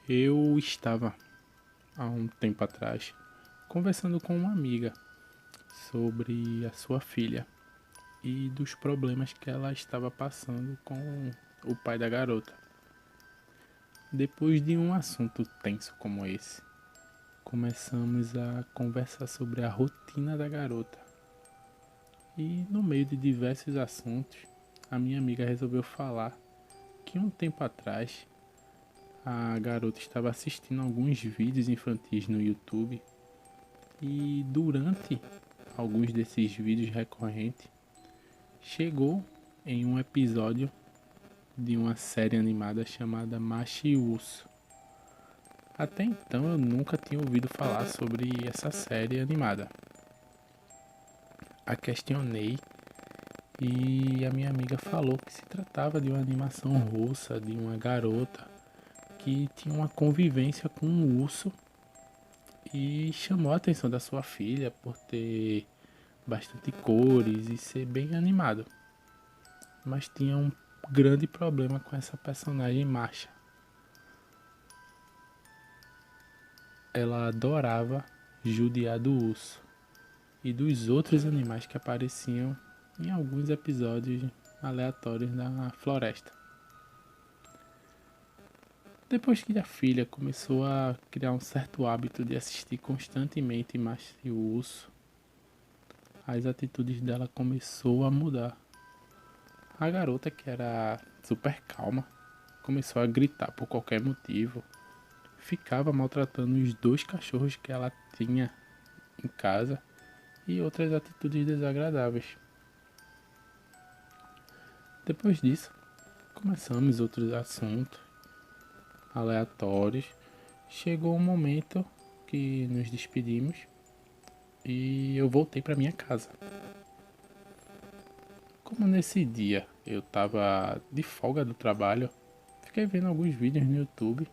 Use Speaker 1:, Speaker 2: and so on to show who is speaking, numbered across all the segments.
Speaker 1: Eu estava, há um tempo atrás, conversando com uma amiga sobre a sua filha e dos problemas que ela estava passando com o pai da garota. Depois de um assunto tenso como esse, começamos a conversar sobre a rotina da garota. E no meio de diversos assuntos, a minha amiga resolveu falar que um tempo atrás a garota estava assistindo alguns vídeos infantis no YouTube e durante alguns desses vídeos recorrentes chegou em um episódio de uma série animada chamada Machi e Urso. Até então eu nunca tinha ouvido falar sobre essa série animada. A questionei e a minha amiga falou que se tratava de uma animação russa, de uma garota que tinha uma convivência com um urso e chamou a atenção da sua filha por ter bastante cores e ser bem animado. Mas tinha um grande problema com essa personagem Masha. Ela adorava judiar do urso e dos outros animais que apareciam em alguns episódios aleatórios na floresta. Depois que a filha começou a criar um certo hábito de assistir constantemente Masha e o urso, as atitudes dela começou a mudar. A garota, que era super calma, começou a gritar por qualquer motivo. Ficava maltratando os dois cachorros que ela tinha em casa e outras atitudes desagradáveis. Depois disso, começamos outros assuntos aleatórios. Chegou um momento que nos despedimos e eu voltei para minha casa. Como nesse dia eu estava de folga do trabalho, fiquei vendo alguns vídeos no YouTube.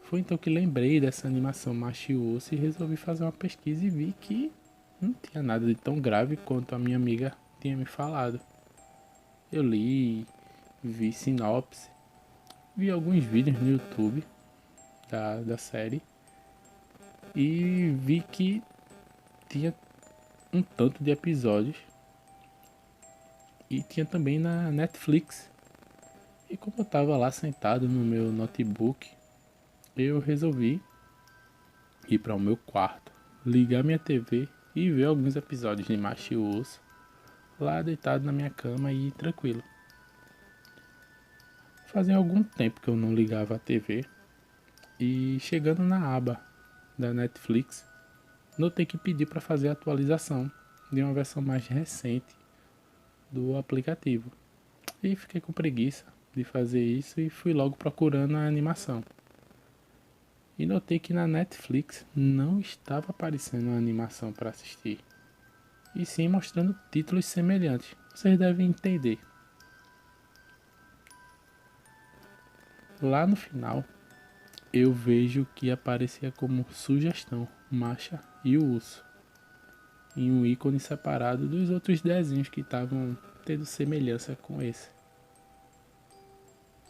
Speaker 1: Foi então que lembrei dessa animação Machiúça e resolvi fazer uma pesquisa e vi que não tinha nada de tão grave quanto a minha amiga tinha me falado. Eu li, vi sinopse, vi alguns vídeos no YouTube da série e vi que tinha um tanto de episódios e tinha também na Netflix. E como eu estava lá sentado no meu notebook, eu resolvi ir para o meu quarto, ligar minha TV e ver alguns episódios de Macho e Urso lá deitado na minha cama e tranquilo. Fazia algum tempo que eu não ligava a TV e chegando na aba da Netflix, notei que pediu para fazer a atualização de uma versão mais recente do aplicativo. E fiquei com preguiça de fazer isso e fui logo procurando a animação. E notei que na Netflix não estava aparecendo a animação para assistir, e sim mostrando títulos semelhantes. Vocês devem entender. Lá no final, eu vejo que aparecia como sugestão Masha e o Urso, em um ícone separado dos outros desenhos que estavam tendo semelhança com esse.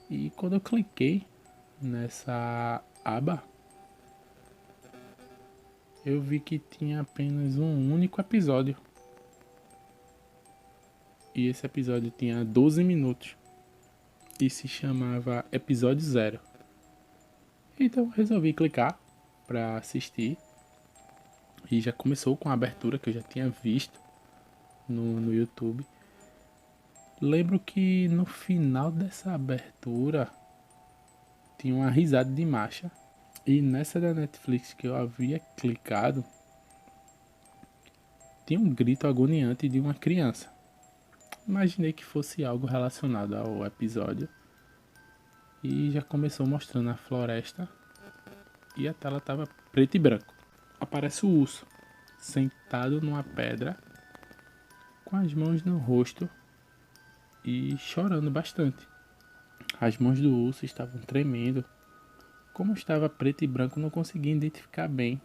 Speaker 1: E quando eu cliquei nessa aba, eu vi que tinha apenas um único episódio. E esse episódio tinha 12 minutos e se chamava Episódio Zero. Então resolvi clicar para assistir e já começou com a abertura que eu já tinha visto no YouTube. Lembro que no final dessa abertura tinha uma risada de Masha e nessa da Netflix que eu havia clicado tinha um grito agoniante de uma criança. Imaginei que fosse algo relacionado ao episódio e já começou mostrando a floresta e a tela estava preto e branco. Aparece o urso sentado numa pedra com as mãos no rosto e chorando bastante. As mãos do urso estavam tremendo. Como estava preto e branco, não conseguia identificar bem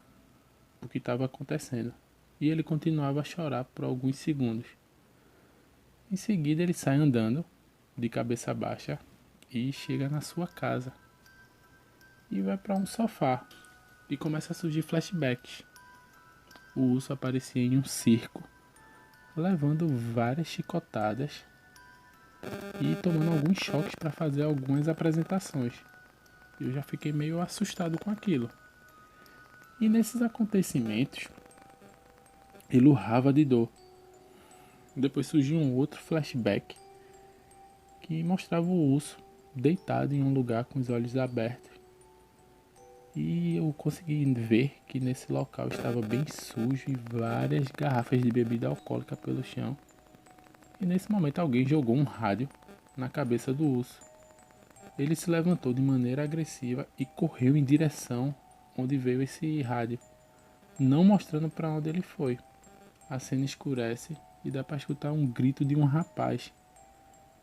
Speaker 1: o que estava acontecendo. E ele continuava a chorar por alguns segundos. Em seguida, ele sai andando, de cabeça baixa, e chega na sua casa. e vai para um sofá e começa a surgir flashbacks. O urso aparecia em um circo, levando várias chicotadas e tomando alguns choques para fazer algumas apresentações. Eu já fiquei meio assustado com aquilo. E nesses acontecimentos, ele urrava de dor. Depois surgiu um outro flashback que mostrava o urso deitado em um lugar com os olhos abertos. E eu consegui ver que nesse local estava bem sujo e várias garrafas de bebida alcoólica pelo chão. E nesse momento alguém jogou um rádio na cabeça do urso. Ele se levantou de maneira agressiva e correu em direção onde veio esse rádio, não mostrando para onde ele foi. A cena escurece e dá para escutar um grito de um rapaz.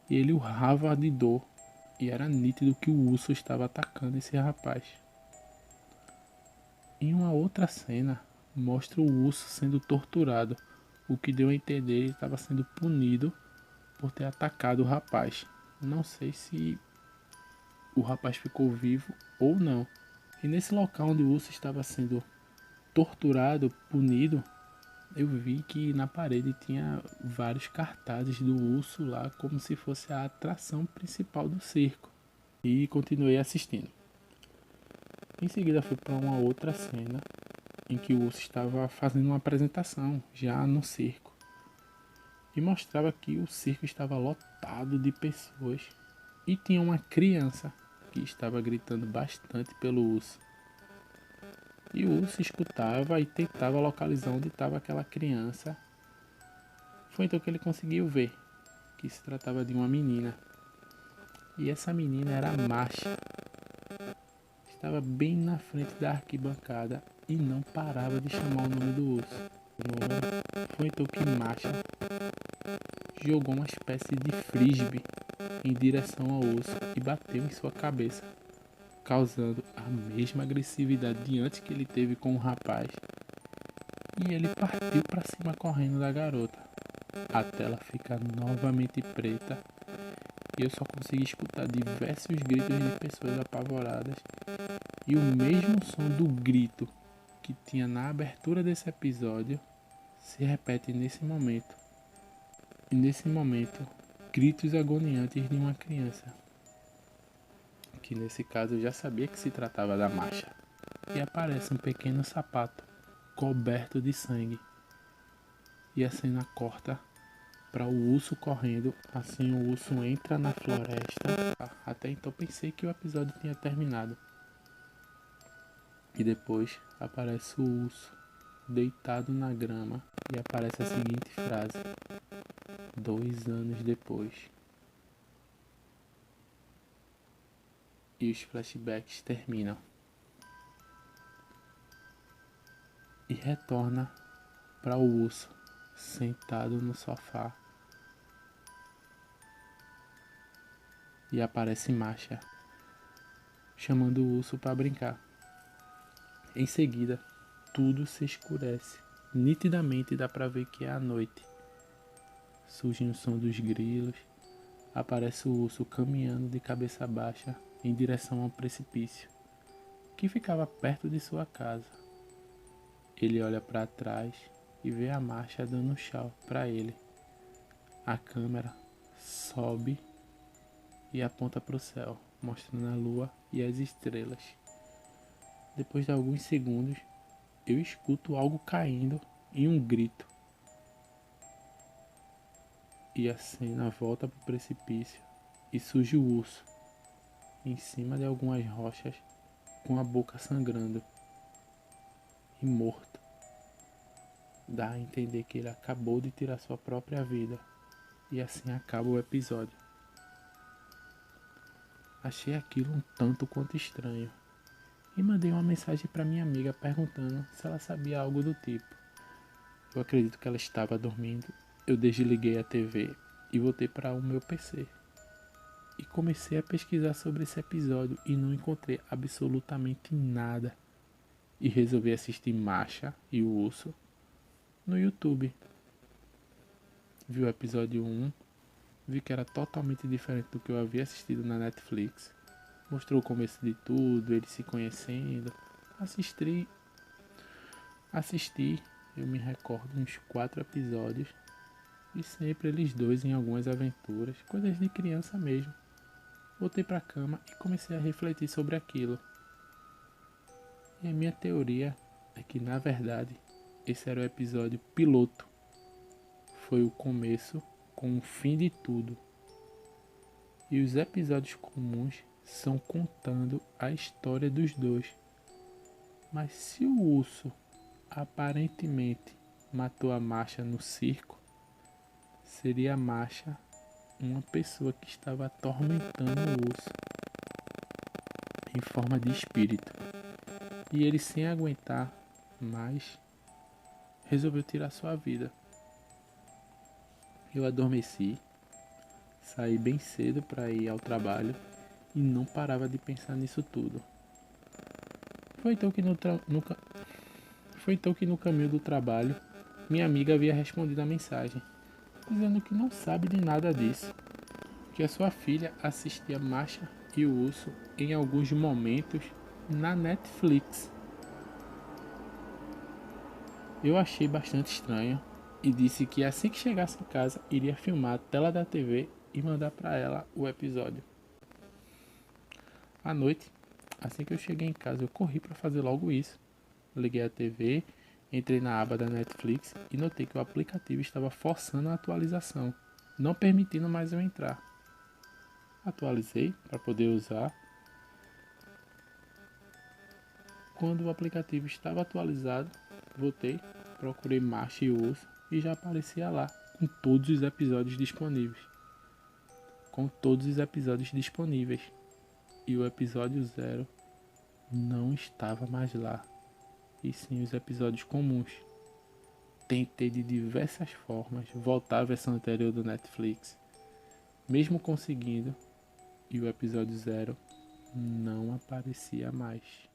Speaker 1: E ele urrava de dor, e era nítido que o urso estava atacando esse rapaz. Em uma outra cena, mostra o urso sendo torturado, o que deu a entender que ele estava sendo punido por ter atacado o rapaz. Não sei se o rapaz ficou vivo ou não. E nesse local onde o urso estava sendo torturado, punido, eu vi que na parede tinha vários cartazes do urso lá, como se fosse a atração principal do circo. E continuei assistindo. Em seguida fui para uma outra cena em que o urso estava fazendo uma apresentação já no circo. E mostrava que o circo estava lotado de pessoas e tinha uma criança que estava gritando bastante pelo urso. E o urso escutava e tentava localizar onde estava aquela criança. Foi então que ele conseguiu ver que se tratava de uma menina. E essa menina era a Masha. Estava bem na frente da arquibancada e não parava de chamar o nome do urso. Foi então que Masha jogou uma espécie de frisbee em direção ao urso e bateu em sua cabeça, causando a mesma agressividade de antes que ele teve com o rapaz. E ele partiu para cima correndo da garota. A tela fica novamente preta e eu só consegui escutar diversos gritos de pessoas apavoradas e o mesmo som do grito que tinha na abertura desse episódio se repete nesse momento. E nesse momento, gritos agoniantes de uma criança, que nesse caso eu já sabia que se tratava da Masha. E aparece um pequeno sapato coberto de sangue. E a cena corta para o urso correndo. Assim o urso entra na floresta. Até então pensei que o episódio tinha terminado. E depois aparece o urso deitado na grama e aparece a seguinte frase: 2 anos depois. E os flashbacks terminam. E retorna para o urso sentado no sofá. E aparece Masha chamando o urso para brincar. Em seguida, tudo se escurece. Nitidamente dá para ver que é a noite. Surge o som dos grilos. Aparece o urso caminhando de cabeça baixa em direção a um precipício que ficava perto de sua casa. Ele olha para trás e vê a Masha dando um tchau para ele. A câmera sobe e aponta para o céu, mostrando a lua e as estrelas. Depois de alguns segundos, eu escuto algo caindo em um grito. E a cena volta para o precipício e surge o urso, em cima de algumas rochas, com a boca sangrando e morto. Dá a entender que ele acabou de tirar sua própria vida. E assim acaba o episódio. Achei aquilo um tanto quanto estranho. E mandei uma mensagem para minha amiga perguntando se ela sabia algo do tipo. Eu acredito que ela estava dormindo. Eu desliguei a TV e voltei para o meu PC. E comecei a pesquisar sobre esse episódio e não encontrei absolutamente nada. E resolvi assistir Masha e o Urso no YouTube. Vi o episódio 1, vi que era totalmente diferente do que eu havia assistido na Netflix. Mostrou o começo de tudo, eles se conhecendo. Assisti, eu me recordo, uns 4 episódios. E sempre eles dois em algumas aventuras, coisas de criança mesmo. Voltei pra cama e comecei a refletir sobre aquilo. E a minha teoria é que, na verdade, esse era o episódio piloto. Foi o começo com o fim de tudo. E os episódios comuns são contando a história dos dois. Mas se o urso aparentemente matou a Marcha no circo, seria a Marcha uma pessoa que estava atormentando o urso em forma de espírito. E ele, sem aguentar mais, resolveu tirar sua vida. Eu adormeci, saí bem cedo para ir ao trabalho e não parava de pensar nisso tudo. Foi então que no caminho do trabalho, minha amiga havia respondido a mensagem, dizendo que não sabe de nada disso, que a sua filha assistia Masha e o Urso em alguns momentos na Netflix. Eu achei bastante estranho e disse que assim que chegasse em casa iria filmar a tela da TV e mandar para ela o episódio. À noite, assim que eu cheguei em casa, eu corri para fazer logo isso. Liguei a TV, entrei na aba da Netflix e notei que o aplicativo estava forçando a atualização, não permitindo mais eu entrar. Atualizei para poder usar. Quando o aplicativo estava atualizado, voltei, procurei Marcha e Urso e já aparecia lá, com todos os episódios disponíveis. E o episódio 0 não estava mais lá, e sim os episódios comuns. Tentei de diversas formas voltar à versão anterior do Netflix, mesmo conseguindo, e o episódio 0 não aparecia mais.